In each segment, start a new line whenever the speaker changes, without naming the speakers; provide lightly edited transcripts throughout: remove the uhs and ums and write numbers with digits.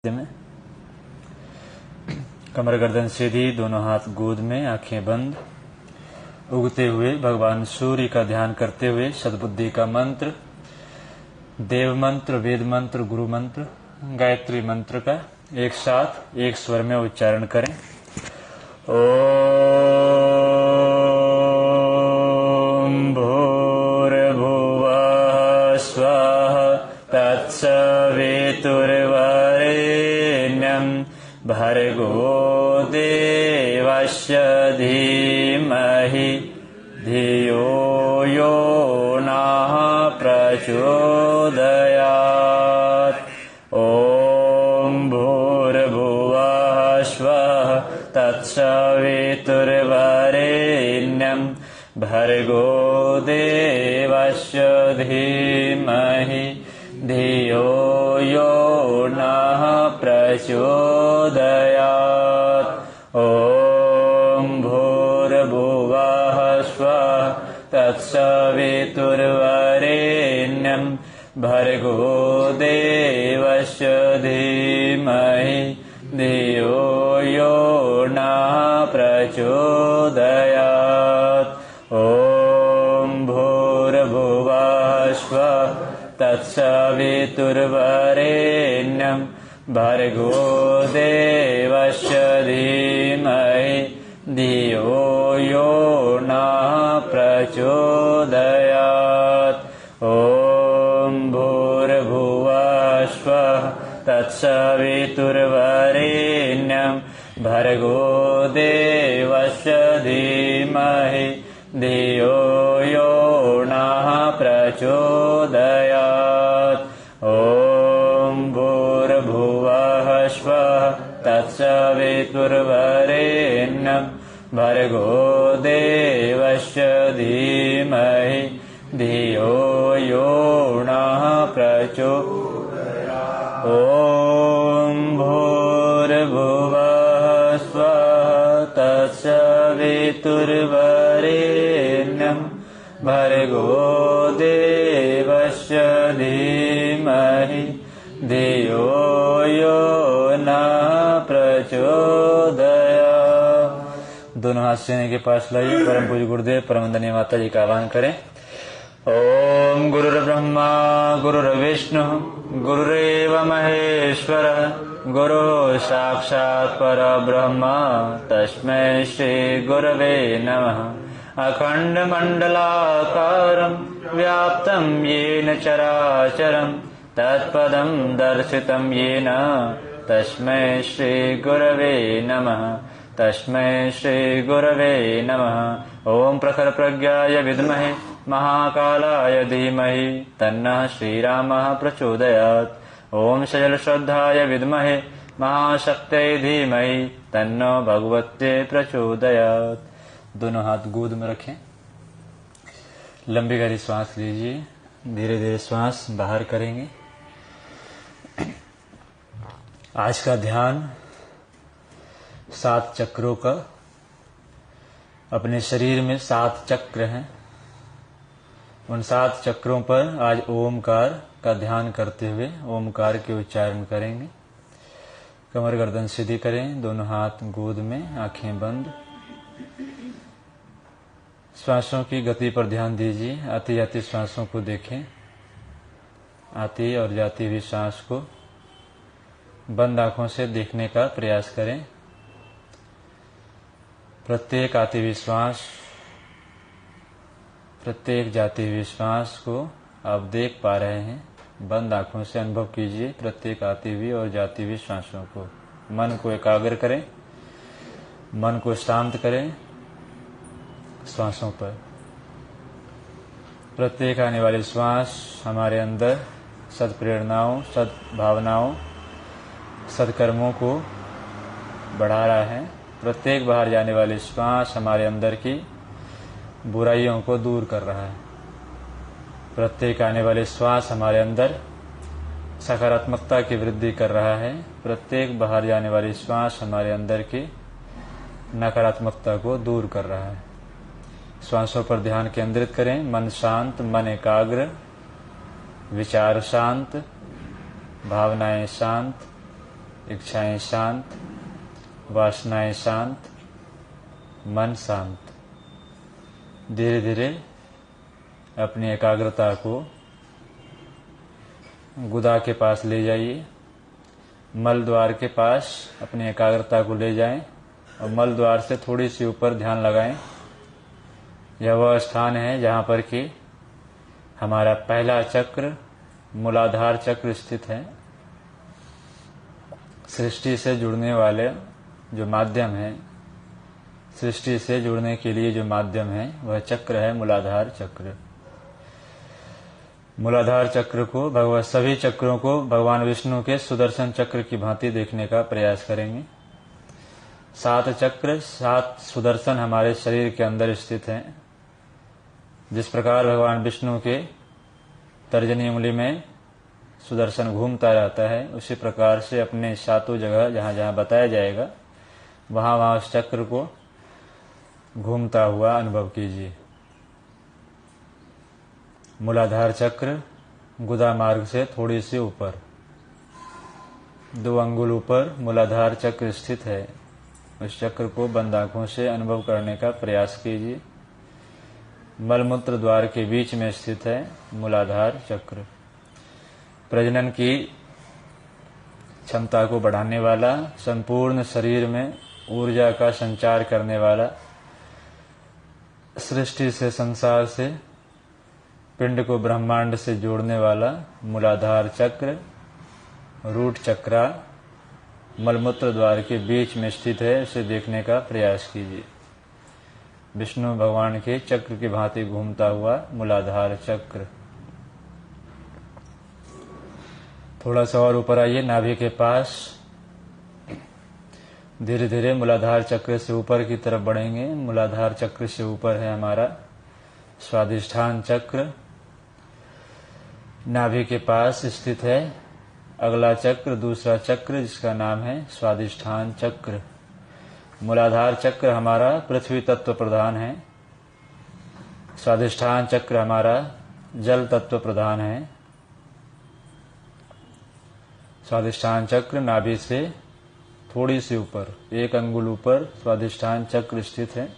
में कमर गर्दन सीधी, दोनों हाथ गोद में, आंखें बंद। उगते हुए भगवान सूर्य का ध्यान करते हुए सद्बुद्धि का मंत्र, देव मंत्र, वेद मंत्र, गुरु मंत्र, गायत्री मंत्र का एक साथ एक स्वर में उच्चारण करें। ओम भूर्भुवः स्वः तत्सवितुर्वरेण्यं भर्गो देवस्य धीमहि धियो यो नः प्रचोदयात्। ओम भूर्भुवः स्वः तत्सवितुर्वरेण्यं भर्गो देवस्य धीमहि धियो यो नः प्रचोदयात्। ओम भूर्भुवः स्वः तत्सवितुर्वरेण्यं भर्गो देवस्य धीमहि धियो यो नः प्रचोदयात्। ओम भूर्भुवः स्वः तत्सवितुर्वरेण्यं भर्गो देवस्य धीमहि धियो यो नः प्रचोदयात्। ओम भूर्भुवः स्वः तत्सवितुर्वरेण्यं भर्गो देवस्य धीमहि धियो यो नः प्रचोदयात्। ओम भूर्भुवः स्वः तत्सवितुर्वरेण्यं भर्गो देवस्य धीमहि धियो यो नः प्रचोदयात्। ओम भूर्भुवः स्वः तत्सवितुर्वरेण्यं भर्गो देवस्य धीमहि धियो यो नः प्रचोदयात्। दोनों हाथ सीने के पास लाइए। परम पूज्य गुरुदेव परम वंदनीय माता जी का आह्वान करें। ओम गुरुर्ब्रह्मा गुरुर्विष्णु गुरुरेव महेश्वरः गुरुः साक्षात् परब्रह्म तस्मै श्री गुरवे नमः। अखण्डमण्डलाकारं व्याप्तं येन चराचरं तत्पदं दर्शितं येन तस्मै श्री गुरवे नमः। तस्मै श्री गुरवे नमः। ओम प्रखर प्रज्ञाय विद्महे महाकालाय धीमहि तन्नः श्रीरामः प्रचोदयात्। ओम सजल श्रद्धाय विद्महे महाशक्त्यै धीमहि तन्नो भगवते प्रचोदयात्। दोनों हाथ गोद में रखें। लंबी गहरी श्वास लीजिए। धीरे धीरे श्वास बाहर करेंगे। आज का ध्यान 7 चक्रों का। अपने शरीर में 7 चक्र हैं। उन 7 चक्रों पर आज ओमकार का ध्यान करते हुए ओमकार के उच्चारण करेंगे। कमर गर्दन सीधी करें, दोनों हाथ गोद में, आंखें बंद। श्वासों की गति पर ध्यान दीजिए। आती जाती श्वासों को देखें। आती और जाती हुई सांस को बंद आंखों से देखने का प्रयास करें। प्रत्येक आती हुई श्वास, प्रत्येक जाती हुई श्वास को आप देख पा रहे हैं। बंद आंखों से अनुभव कीजिए प्रत्येक आती हुई और जाती हुई श्वासों को। मन को एकाग्र करें, मन को शांत करें श्वासों पर। प्रत्येक आने वाली श्वास हमारे अंदर सद्प्रेरणाओं, सद्भावनाओं, सत्कर्मों को बढ़ा रहा है। प्रत्येक बाहर जाने वाली श्वास हमारे अंदर की बुराइयों को दूर कर रहा है। प्रत्येक आने वाली श्वास हमारे अंदर सकारात्मकता की वृद्धि कर रहा है। प्रत्येक बाहर जाने वाली श्वास हमारे अंदर की नकारात्मकता को दूर कर रहा है। श्वासों पर ध्यान केंद्रित करें। मन शांत, मन एकाग्र, विचार शांत, भावनाएं शांत, इच्छाएं शांत, वासनाएं शांत, मन शांत। धीरे धीरे अपनी एकाग्रता को गुदा के पास ले जाइए। मल द्वार के पास अपनी एकाग्रता को ले जाएं और मल द्वार से थोड़ी सी ऊपर ध्यान लगाएं। यह वह स्थान है जहां पर कि हमारा पहला चक्र मूलाधार चक्र स्थित है। सृष्टि से जुड़ने वाले जो माध्यम है, सृष्टि से जुड़ने के लिए जो माध्यम है वह चक्र है मूलाधार चक्र। मूलाधार चक्र को सभी चक्रों को भगवान विष्णु के सुदर्शन चक्र की भांति देखने का प्रयास करेंगे। 7 चक्र 7 सुदर्शन हमारे शरीर के अंदर स्थित हैं। जिस प्रकार भगवान विष्णु के तर्जनी उंगली में सुदर्शन घूमता रहता है, उसी प्रकार से अपने 7 जगह जहां जहां बताया जाएगा वहां वहां उस चक्र को घूमता हुआ अनुभव कीजिए। मूलाधार चक्र गुदा मार्ग से थोड़ी सी ऊपर 2 अंगुल ऊपर मूलाधार चक्र स्थित है। उस चक्र को बंद आंखों से अनुभव करने का प्रयास कीजिए। मलमूत्र द्वार के बीच में स्थित है मूलाधार चक्र। प्रजनन की क्षमता को बढ़ाने वाला, संपूर्ण शरीर में ऊर्जा का संचार करने वाला, सृष्टि से संसार से पिंड को ब्रह्मांड से जोड़ने वाला मूलाधार चक्र रूट चक्रा मलमूत्र द्वार के बीच में स्थित है। उसे देखने का प्रयास कीजिए। विष्णु भगवान के चक्र की भांति घूमता हुआ मूलाधार चक्र। थोड़ा सा और ऊपर आइए, नाभि के पास धीरे धीरे मूलाधार चक्र से ऊपर की तरफ बढ़ेंगे। मूलाधार चक्र से ऊपर है हमारा स्वादिष्ठान चक्र। नाभि के पास स्थित है अगला चक्र, दूसरा चक्र जिसका नाम है स्वादिष्ठान चक्र। मूलाधार चक्र हमारा पृथ्वी तत्व प्रधान है। स्वादिष्ठान चक्र हमारा जल तत्व प्रधान है। स्वादिष्ठान चक्र नाभि से थोड़ी सी ऊपर 1 अंगुल ऊपर स्वादिष्ठान चक्र स्थित है।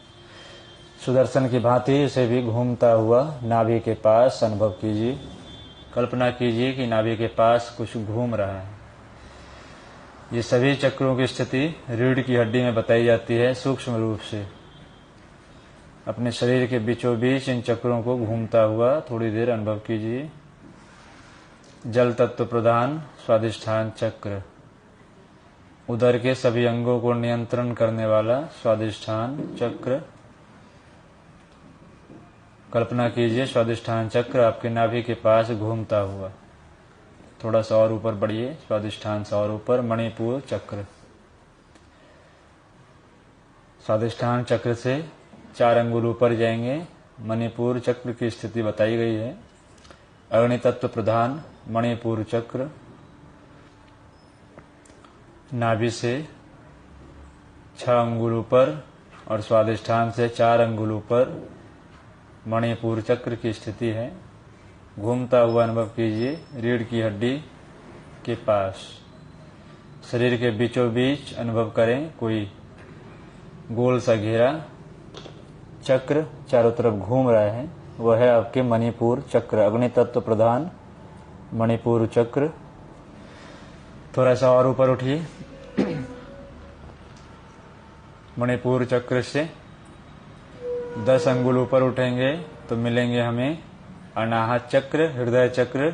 सुदर्शन की भांति इसे भी घूमता हुआ नाभि के पास अनुभव कीजिए। कल्पना कीजिए कि नाभि के पास कुछ घूम रहा है। ये सभी चक्रों की स्थिति रीढ़ की हड्डी में बताई जाती है सूक्ष्म रूप से। अपने शरीर के बीचों बीच इन चक्रों को घूमता हुआ थोड़ी देर अनुभव कीजिए। जल तत्व प्रधान स्वादिष्ठान चक्र, उदर के सभी अंगों को नियंत्रण करने वाला स्वादिष्ठान चक्र। कल्पना कीजिए स्वादिष्ठान चक्र आपके नाभि के पास घूमता हुआ। थोड़ा सा और ऊपर बढ़िए, स्वादिष्ठान से और ऊपर मणिपुर चक्र। स्वादिष्ठान चक्र से 4 अंगुल ऊपर जाएंगे। मणिपुर चक्र की स्थिति बताई गई है। अग्नि तत्व प्रधान मणिपुर चक्र। नाभि से 6 अंगुल ऊपर और स्वादिष्ठान से 4 अंगुल ऊपर मणिपुर चक्र की स्थिति है। घूमता हुआ अनुभव कीजिए रीढ़ की हड्डी के पास। शरीर के बीचों बीच अनुभव करें कोई गोल सा घेरा चक्र चारों तरफ घूम रहा है। वह है आपके मणिपुर चक्र, अग्नि तत्व प्रधान मणिपुर चक्र। थोड़ा सा और ऊपर उठिए। मणिपुर चक्र से 10 अंगुल ऊपर उठेंगे तो मिलेंगे हमें अनाहत चक्र, हृदय चक्र।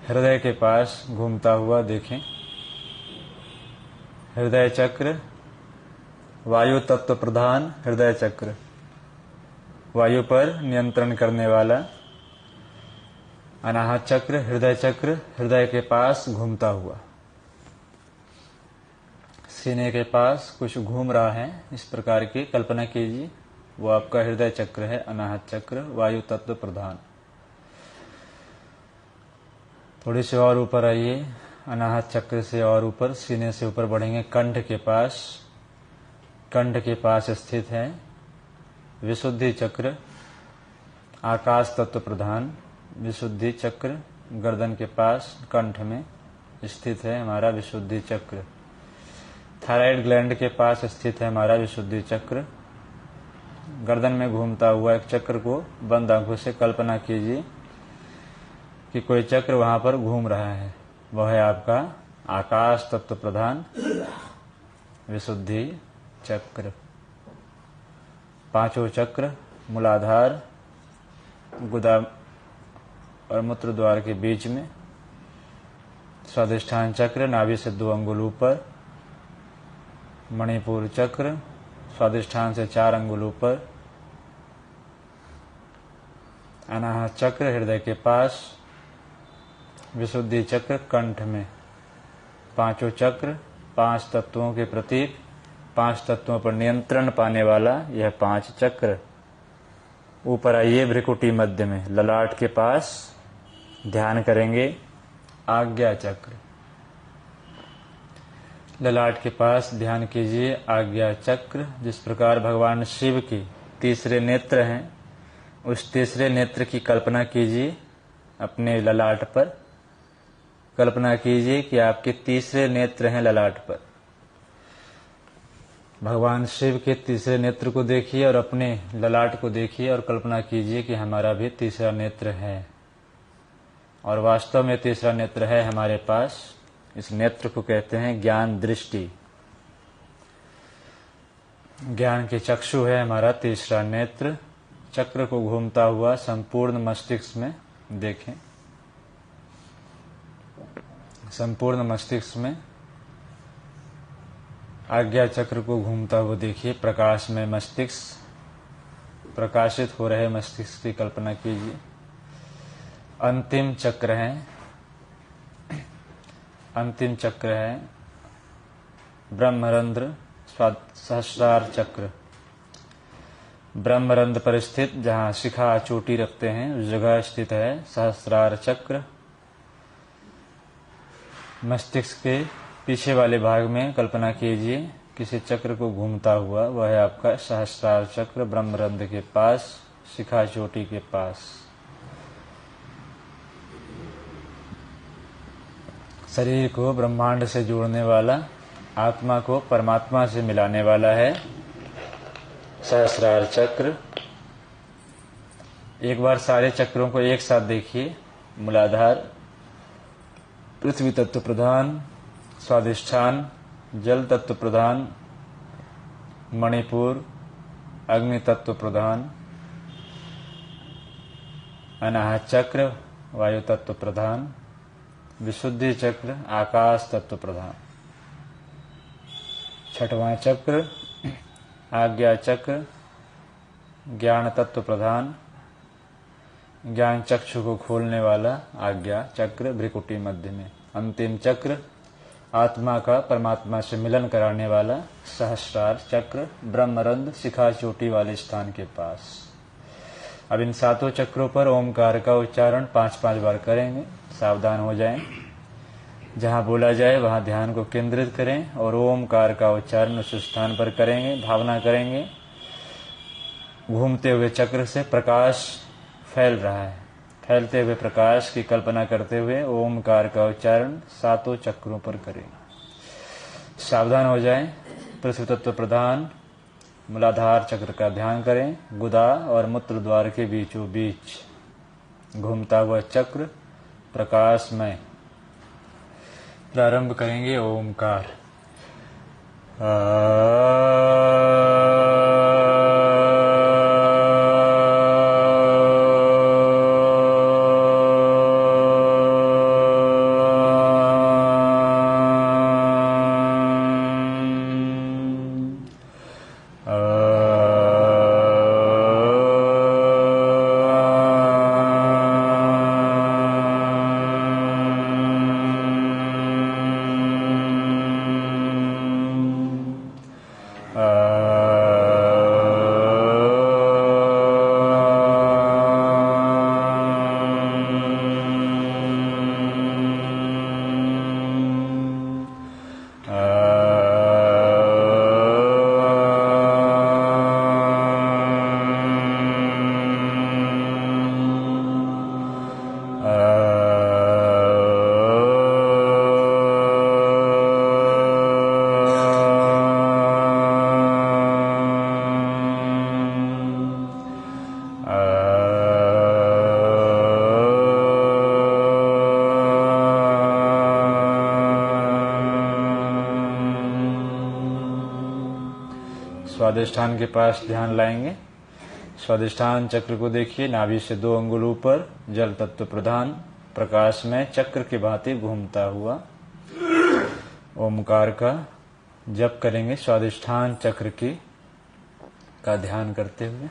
हृदय के पास घूमता हुआ देखें। हृदय चक्र वायु तत्व प्रधान हृदय चक्र, वायु पर नियंत्रण करने वाला अनाहत चक्र। हृदय चक्र हृदय के पास घूमता हुआ। सीने के पास कुछ घूम रहा है, इस प्रकार की कल्पना कीजिए। वो आपका हृदय चक्र है, अनाहत चक्र, वायु तत्व प्रधान। थोड़ी सी और ऊपर आइए। अनाहत चक्र से और ऊपर, सीने से ऊपर बढ़ेंगे कंठ के पास। कंठ के पास स्थित है विशुद्धि चक्र, आकाश तत्व प्रधान विशुद्धि चक्र। गर्दन के पास कंठ में स्थित है हमारा विशुद्धि चक्र। थायराइड ग्लैंड के पास स्थित है हमारा विशुद्धि चक्र। गर्दन में घूमता हुआ एक चक्र को बंद आंखों से कल्पना कीजिए कि कोई चक्र वहां पर घूम रहा है। वह है आपका आकाश तत्व प्रधान विशुद्धि चक्र। पांचों चक्र मूलाधार, गुदा और मूत्र द्वार के बीच में। स्वादिष्ठान चक्र नाभि से 2 अंगुल ऊपर। मणिपुर चक्र स्वादिष्ठान से 4 अंगुल ऊपर। अनाहत चक्र हृदय के पास। विशुद्धि चक्र कंठ में। पांचों चक्र 5 तत्वों के प्रतीक, 5 तत्वों पर नियंत्रण पाने वाला यह 5 चक्र। ऊपर आइए भ्रिकुटी मध्य में, ललाट के पास ध्यान करेंगे आज्ञा चक्र। ललाट के पास ध्यान कीजिए आज्ञा चक्र। जिस प्रकार भगवान शिव के तीसरे नेत्र हैं, उस तीसरे नेत्र की कल्पना कीजिए अपने ललाट पर। कल्पना कीजिए कि आपके तीसरे नेत्र हैं ललाट पर। भगवान शिव के तीसरे नेत्र को देखिए और अपने ललाट को देखिए और कल्पना कीजिए कि हमारा भी तीसरा नेत्र है। और वास्तव में तीसरा नेत्र है हमारे पास। इस नेत्र को कहते हैं ज्ञान दृष्टि। ज्ञान के चक्षु है हमारा तीसरा नेत्र। चक्र को घूमता हुआ संपूर्ण मस्तिष्क में देखें। संपूर्ण मस्तिष्क में आज्ञा चक्र को घूमता हुआ देखिए। प्रकाश में मस्तिष्क, प्रकाशित हो रहे मस्तिष्क की कल्पना कीजिए। अंतिम चक्र है, अंतिम चक्र है ब्रह्मरंध्र सहस्रार चक्र। ब्रह्मरंध्र पर स्थित, जहाँ शिखा चोटी रखते हैं, उस जगह स्थित है सहस्रार चक्र। मस्तिष्क के पीछे वाले भाग में कल्पना कीजिए किसी चक्र को घूमता हुआ। वह है आपका सहस्रार चक्र, ब्रह्मरंध्र के पास, शिखा चोटी के पास। शरीर को ब्रह्मांड से जोड़ने वाला, आत्मा को परमात्मा से मिलाने वाला है सहस्रार चक्र। एक बार सारे चक्रों को एक साथ देखिए। मूलाधार पृथ्वी तत्व प्रधान, स्वादिष्ठान जल तत्व प्रधान, मणिपुर अग्नि तत्व प्रधान, अनाहत चक्र वायु तत्व प्रधान, विशुद्धि चक्र आकाश तत्व प्रधान। छठवां चक्र आज्ञा चक्र ज्ञान तत्व प्रधान, ज्ञान चक्षु को खोलने वाला आज्ञा चक्र भ्रिकुटी मध्य में। अंतिम चक्र आत्मा का परमात्मा से मिलन कराने वाला सहस्रार चक्र, ब्रह्मरंध्र शिखा चोटी वाले स्थान के पास। अब इन 7 चक्रों पर ओमकार का उच्चारण 5-5 बार करेंगे। सावधान हो जाएं। जहां बोला जाए वहां ध्यान को केंद्रित करें और ओमकार का उच्चारण उस स्थान पर करेंगे। भावना करेंगे घूमते हुए चक्र से प्रकाश फैल रहा है। फैलते हुए प्रकाश की कल्पना करते हुए ओमकार का उच्चारण 7 चक्रों पर करें। सावधान हो जाएं। पृथ्वी तत्व प्रधान मूलाधार चक्र का ध्यान करें। गुदा और मूत्र द्वार के बीचों बीच घूमता हुआ चक्र प्रकाशमय। प्रारंभ करेंगे ओमकार। स्वादिष्ठान के पास ध्यान लाएंगे। स्वादिष्ठान चक्र को देखिए, नाभि से 2 अंगुल ऊपर, जल तत्व प्रधान, प्रकाश में चक्र के भांति घूमता हुआ। ओमकार का जप करेंगे स्वादिष्ठान चक्र की का ध्यान करते हुए।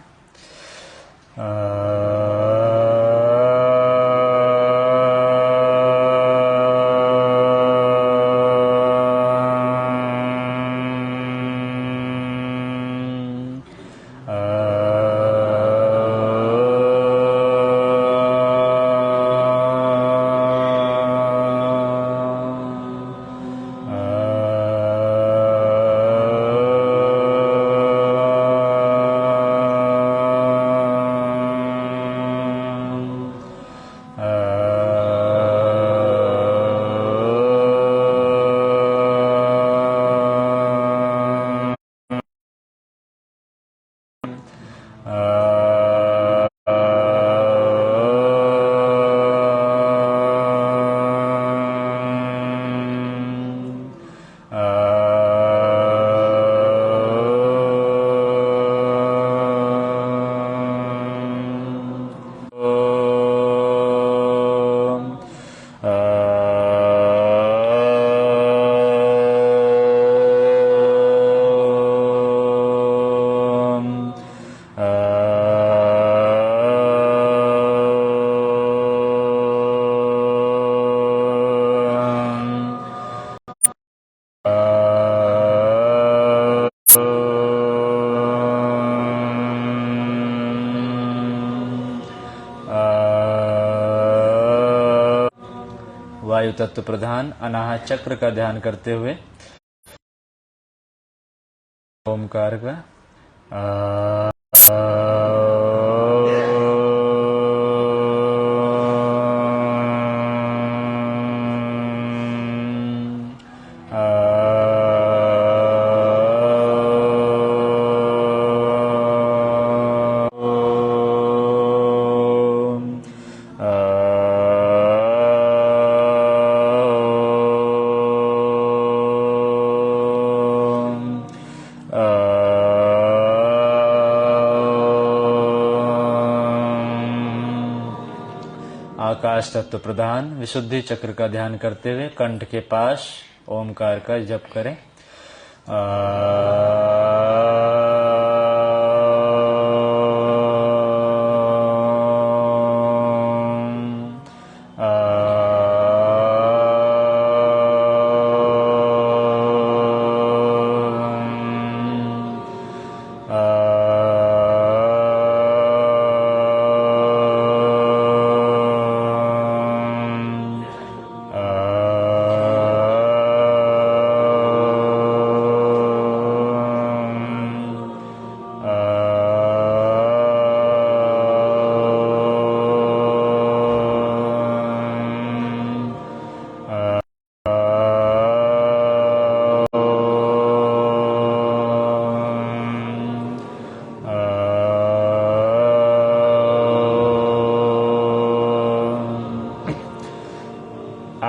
वायु तत्व प्रधान अनाहत चक्र का ध्यान करते हुए ओमकार का आकाश तत्व प्रधान विशुद्धि चक्र का ध्यान करते हुए कंठ के पास ओमकार का जप करें।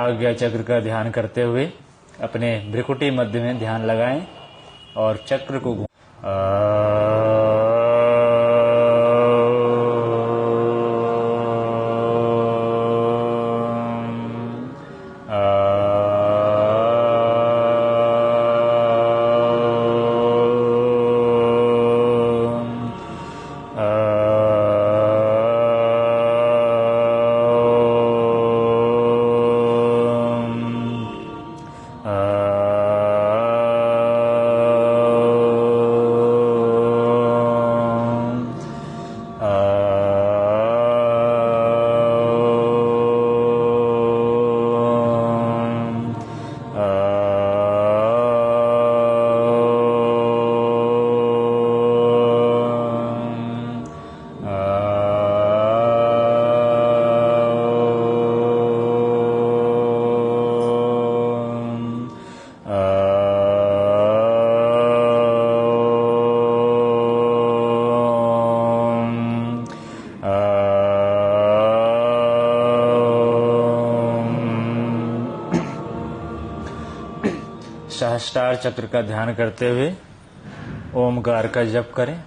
आज्ञा चक्र का ध्यान करते हुए अपने भ्रिकुटी मध्य में ध्यान लगाएं और चक्र को सहस्त्रार चक्र का ध्यान करते हुए ओमकार का जप करें।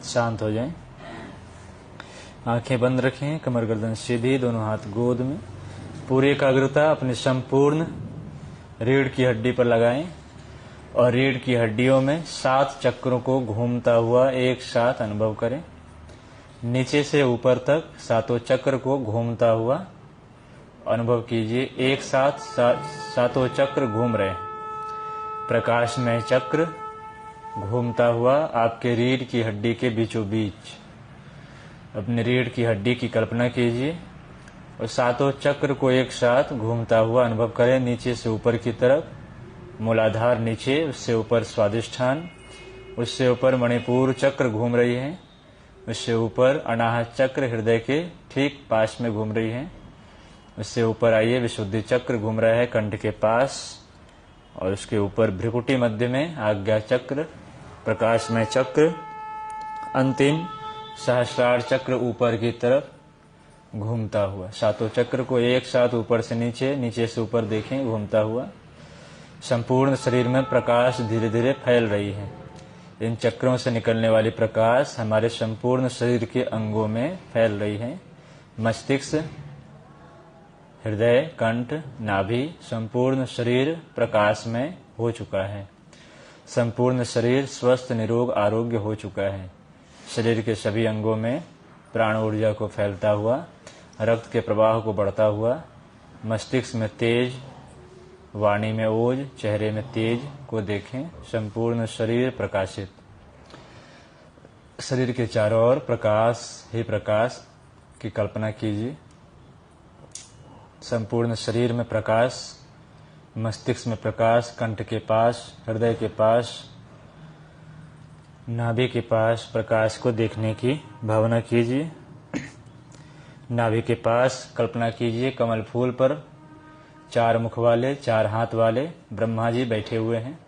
शांत हो जाएं। आंखें बंद रखें, कमर गर्दन सीधी, दोनों हाथ गोद में। पूरी एकाग्रता अपनी संपूर्ण रीढ़ की हड्डी पर लगाएं और रीढ़ की हड्डियों में 7 चक्रों को घूमता हुआ एक साथ अनुभव करें। नीचे से ऊपर तक 7 चक्र को घूमता हुआ अनुभव कीजिए। एक साथ 7 चक्र घूम रहे हैं। प्रकाशमय चक्र घूमता हुआ आपके रीढ़ की हड्डी के बीचों बीच। अपनी रीढ़ की हड्डी की कल्पना कीजिए और 7 चक्र को एक साथ घूमता हुआ अनुभव करें। नीचे से ऊपर की तरफ मूलाधार नीचे, उससे ऊपर स्वादिष्ठान, उससे ऊपर मणिपुर चक्र घूम रही है, उससे ऊपर अनाहत चक्र हृदय के ठीक पास में घूम रही है, उससे ऊपर आइए विशुद्धि चक्र घूम रहा है कंठ के पास, और उसके ऊपर भ्रिकुटी मध्य में आज्ञा चक्र, प्रकाशमय चक्र, अंतिम सहस्रार चक्र ऊपर की तरफ घूमता हुआ। 7 चक्र को एक साथ ऊपर से नीचे, नीचे से ऊपर देखें घूमता हुआ। संपूर्ण शरीर में प्रकाश धीरे धीरे फैल रही है। इन चक्रों से निकलने वाली प्रकाश हमारे संपूर्ण शरीर के अंगों में फैल रही है। मस्तिष्क, हृदय, कंठ, नाभि, संपूर्ण शरीर प्रकाश में हो चुका है। संपूर्ण शरीर स्वस्थ, निरोग, आरोग्य हो चुका है। शरीर के सभी अंगों में प्राण ऊर्जा को फैलता हुआ, रक्त के प्रवाह को बढ़ता हुआ, मस्तिष्क में तेज, वाणी में ओज, चेहरे में तेज को देखें। संपूर्ण शरीर प्रकाशित। शरीर के चारों ओर प्रकाश ही प्रकाश की कल्पना कीजिए। संपूर्ण शरीर में प्रकाश, मस्तिष्क में प्रकाश, कंठ के पास, हृदय के पास, नाभि के पास प्रकाश को देखने की भावना कीजिए। नाभि के पास कल्पना कीजिए कमल फूल पर 4 मुख वाले, 4 हाथ वाले ब्रह्मा जी बैठे हुए हैं।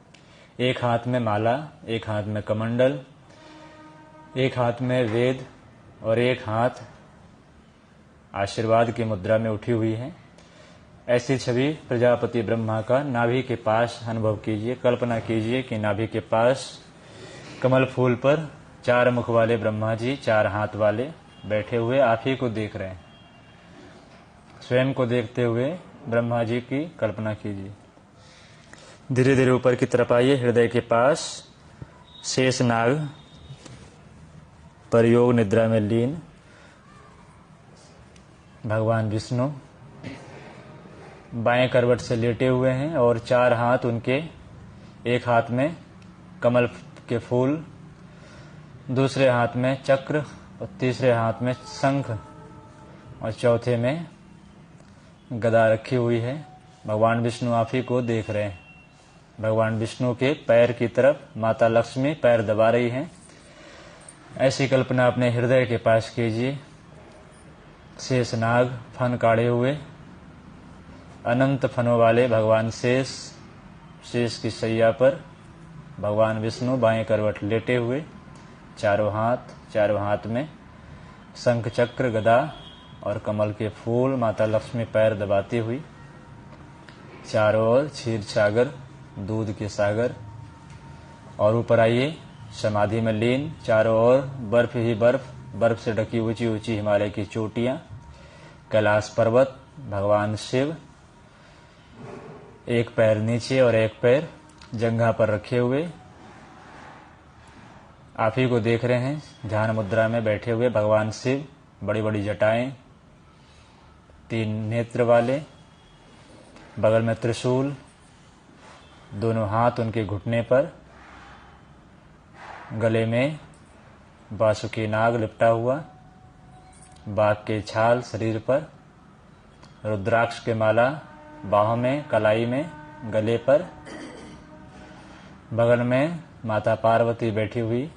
एक हाथ में माला, एक हाथ में कमंडल, एक हाथ में वेद और एक हाथ आशीर्वाद की मुद्रा में उठी हुई है। ऐसी छवि प्रजापति ब्रह्मा का नाभि के पास अनुभव कीजिए। कल्पना कीजिए कि नाभि के पास कमल फूल पर 4 मुख वाले ब्रह्मा जी, 4 हाथ वाले बैठे हुए आप ही को देख रहे हैं। स्वयं को देखते हुए ब्रह्मा जी की कल्पना कीजिए। धीरे धीरे ऊपर की तरफ आइए। हृदय के पास शेष नाग पर योग निद्रा में लीन भगवान विष्णु बाएं करवट से लेटे हुए हैं और 4 हाथ उनके, एक हाथ में कमल के फूल, दूसरे हाथ में चक्र और तीसरे हाथ में शंख और चौथे में गदा रखी हुई है। भगवान विष्णु आप ही को देख रहे हैं। भगवान विष्णु के पैर की तरफ माता लक्ष्मी पैर दबा रही हैं। ऐसी कल्पना अपने हृदय के पास कीजिए। शेष नाग फन काढ़े हुए, अनंत फनों वाले भगवान शेष की सैया पर भगवान विष्णु बाएं करवट लेटे हुए, चारों हाथ में शंख, चक्र, गदा और कमल के फूल, माता लक्ष्मी पैर दबाती हुई। चारों ओर क्षीर सागर, दूध के सागर। और ऊपर आइए, समाधि में लीन, चारों ओर बर्फ ही बर्फ, बर्फ से ढकी ऊंची ऊंची हिमालय की चोटियां, कैलाश पर्वत, भगवान शिव एक पैर नीचे और एक पैर जंघा पर रखे हुए आप ही को देख रहे हैं। ध्यान मुद्रा में बैठे हुए भगवान शिव, बड़ी बड़ी जटाएं, 3 नेत्र वाले, बगल में त्रिशूल, दोनों हाथ उनके घुटने पर, गले में वासुकी नाग लिपटा हुआ, बाघ के छाल शरीर पर, रुद्राक्ष के माला बाहों में, कलाई में, गले पर, बगल में माता पार्वती बैठी हुई,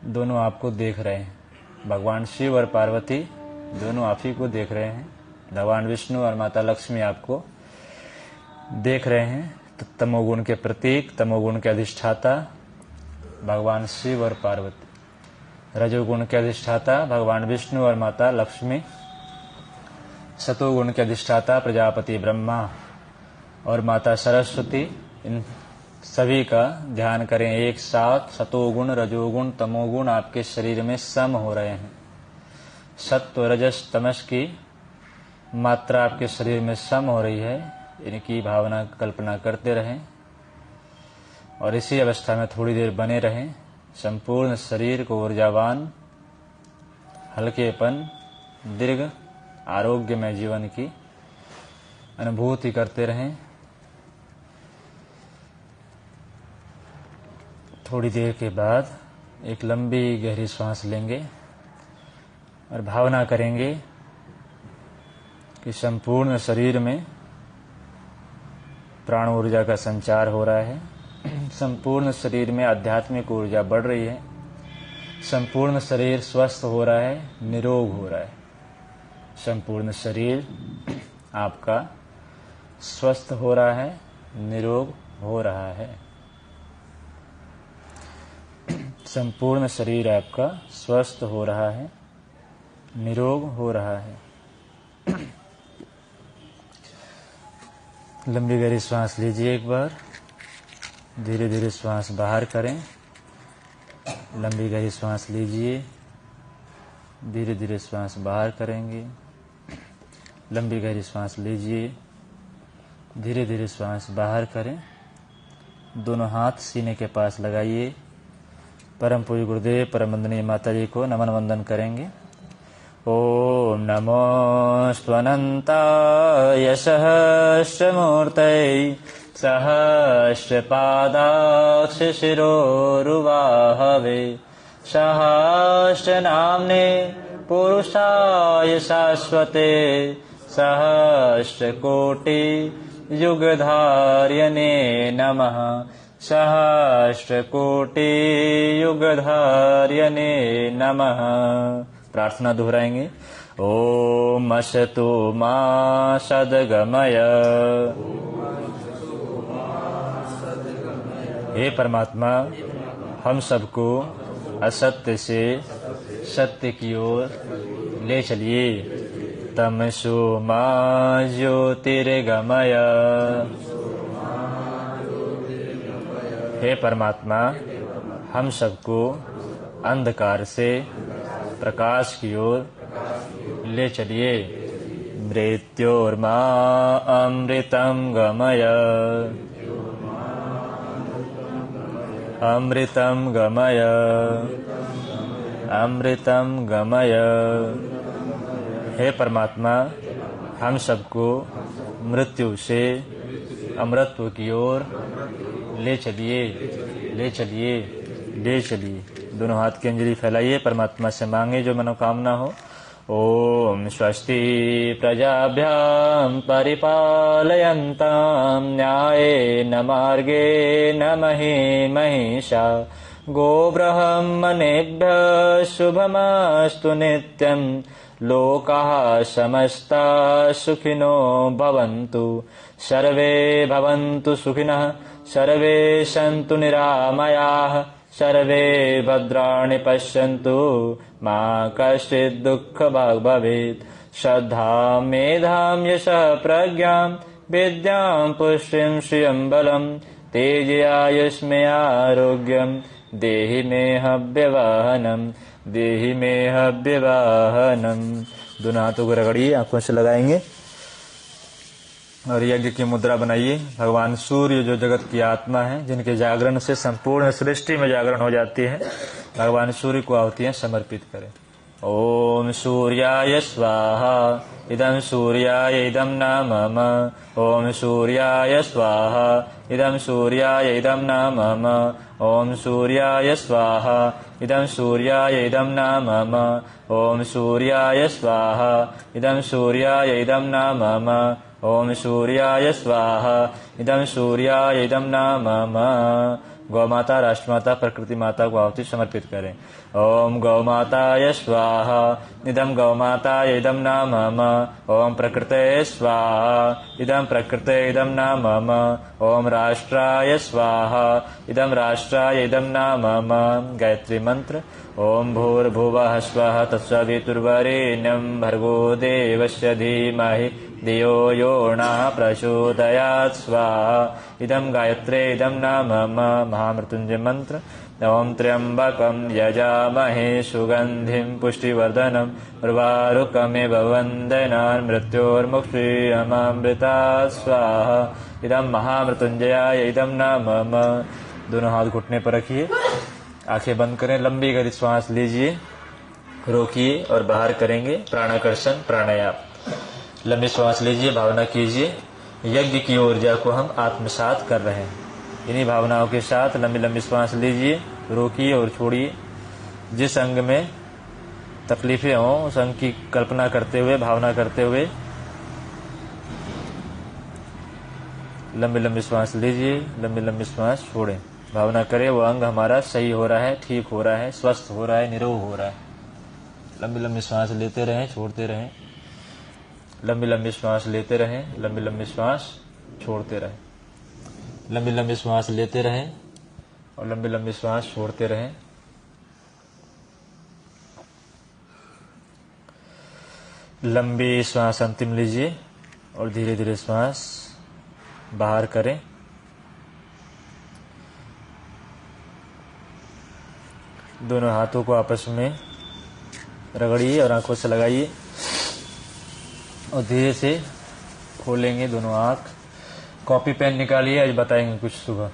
दोनों आपको देख रहे हैं। भगवान शिव और पार्वती दोनों आप ही को देख रहे हैं। भगवान विष्णु और माता लक्ष्मी आपको देख रहे हैं। तो तमोगुण के प्रतीक, तमोगुण के अधिष्ठाता भगवान शिव और पार्वती, रजोगुण के अधिष्ठाता भगवान विष्णु और माता लक्ष्मी, सतोगुण के अधिष्ठाता प्रजापति ब्रह्मा और माता सरस्वती। इन सभी का ध्यान करें एक साथ। सतोगुण, रजोगुण, तमोगुण आपके शरीर में सम हो रहे हैं। सत्व, रजस, तमस की मात्रा आपके शरीर में सम हो रही है। इनकी भावना कल्पना करते रहें और इसी अवस्था में थोड़ी देर बने रहें। संपूर्ण शरीर को ऊर्जावान, हल्केपन, दीर्घ आरोग्यमय जीवन की अनुभूति करते रहें। थोड़ी देर के बाद एक लंबी गहरी सांस लेंगे और भावना करेंगे कि संपूर्ण शरीर में प्राण ऊर्जा का संचार हो रहा है। संपूर्ण शरीर में आध्यात्मिक ऊर्जा बढ़ रही है। संपूर्ण शरीर स्वस्थ हो रहा है, निरोग हो रहा है। संपूर्ण शरीर आपका स्वस्थ हो रहा है, निरोग हो रहा है। संपूर्ण शरीर आपका स्वस्थ हो रहा है, निरोग हो रहा है। लंबी गहरी श्वास लीजिए एक बार, धीरे धीरे श्वास बाहर करें। लंबी गहरी श्वास लीजिए, धीरे धीरे श्वास बाहर करेंगे। लंबी गहरी श्वास लीजिए, धीरे धीरे श्वास बाहर करें। दोनों हाथ सीने के पास लगाइए। परम पूज्य गुरुदेव परम वंदनीय माता जी को नमन वंदन करेंगे। ओम नमो स्वनंताय सहस्रमूर्तये सहस्रपादाक्ष शिरोरुवाहवे सहस्रनाम्ने पुरुषाय शाश्वते सहस्रकोटि युगधार्यने नमः। सहस्रकोटि युगधार्यने नमः। प्रार्थना दोहराएंगे। ओम असतो मा सद्गमय। हे परमात्मा, हम सबको असत्य से सत्य की ओर ले चलिए। तमसो मा ज्योतिर्गमय। हे परमात्मा, हम सबको अंधकार से प्रकाश की ओर ले चलिए। मृत्योर्मा अमृतम गमय। अमृतम गमय। अमृतम गमय। हे परमात्मा, हम सबको मृत्यु से अमृतत्व की ओर ले चलिए, ले चलिए, ले चलिए। दोनों हाथ की अंजलि फैलाइए, परमात्मा से मांगे जो मनोकामना हो। ओम स्वस्ति प्रजाभ्याम परिपालयन्तां न्यायेन मार्गेण महीं महिषा। गोब्राह्मणेभ्यः शुभमस्तु नित्यं। लोकाः समस्ताः सुखिनो भवन्तु। सर्वे भवन्तु सुखिनः, सर्वे सन्तु निरामयाः, सर्वे भद्राणि पश्यन्तु, मा कश्चित् दुःखभाग् भवेत्। श्रद्धां मेधां यशः प्रज्ञां विद्यां पुष्टिं श्रियं बलं तेजयायुष्मयारोग्यं देहि मे हव्यवाहनम्, देहि मे हव्यवाहनम्। दोनों हाथों को रगड़िए, आंखों से लगाएंगे और यज्ञ की मुद्रा बनाइए। भगवान सूर्य जो जगत की आत्मा है, जिनके जागरण से संपूर्ण सृष्टि में जागरण हो जाती है, भगवान सूर्य को आहुतियां समर्पित करें। ओम सूर्याय स्वाहा इदं सूर्याय इदं न मम। ओम सूर्याय स्वाहा इदं सूर्याय इदं न मम। ओम सूर्याय स्वाहा इदं सूर्याय इदं न मम। ओम सूर्याय स्वाहा इदं सूर्याय इदं न मम। ओम सूर्याय स्वाहा इदं सूर्याय इदं न मम। गौ माता, राष्ट्रमाता, प्रकृति माता को आहुति समर्पित करें। ओम गौ माताय स्वाहा इदं गौ माताय इदं न मम। ओम प्रकृते स्वाहा इदं प्रकृते इदं न मम। ओम राष्ट्राय स्वाहा इदं राष्ट्राय इदं न मम। गायत्री मंत्र। ओम भूर्भुवः स्वः तत्सवितुर्वरेण्यं भर्गो देवस्य धीमहि धियो यो नः प्रचोदयात्। स्वाहा इदं गायत्रे इदं न मम। महामृत्युंजय मंत्र। ओम त्र्यंबकं यजामहे सुगंधिं पुष्टिवर्धनम् उर्वारुकमिव वन्दनान् मृत्योर्मुक्षीयमामृतात्। स्वाहा इदं महामृत्युंजयाय इदं न मम। दोनों हाथ घुटने पर रखिए, आंखें बंद करें, लंबी गहरी श्वास लीजिए, रोकिए और बाहर करेंगे प्राणाकर्षण प्राणायाम। लंबी श्वास लीजिए, भावना कीजिए यज्ञ की ऊर्जा को हम आत्मसात कर रहे हैं। इन्हीं भावनाओं के साथ लंबी लंबी श्वास लीजिए, रोकिए और छोड़िए। जिस अंग में तकलीफें हों उस अंग की कल्पना करते हुए, भावना करते हुए लंबी लंबी श्वास लीजिए, लंबी लंबी श्वास छोड़ें। भावना करें वो अंग हमारा सही हो रहा है, ठीक हो रहा है, स्वस्थ हो रहा है, निरोग हो रहा है। लंबी लंबी श्वास लेते रहें, छोड़ते रहें। लंबी लंबी श्वास लेते रहें, लंबी लंबी श्वास छोड़ते रहें। लंबी लंबी श्वास लेते रहें और लंबी लंबी श्वास छोड़ते रहें। लंबी श्वास अंतिम लीजिए और धीरे धीरे श्वास बाहर करें। दोनों हाथों को आपस में रगड़िए और आंखों से लगाइए और धीरे से खोलेंगे दोनों आंख। कॉपी पेन निकालिए, आज बताएंगे कुछ सुबह।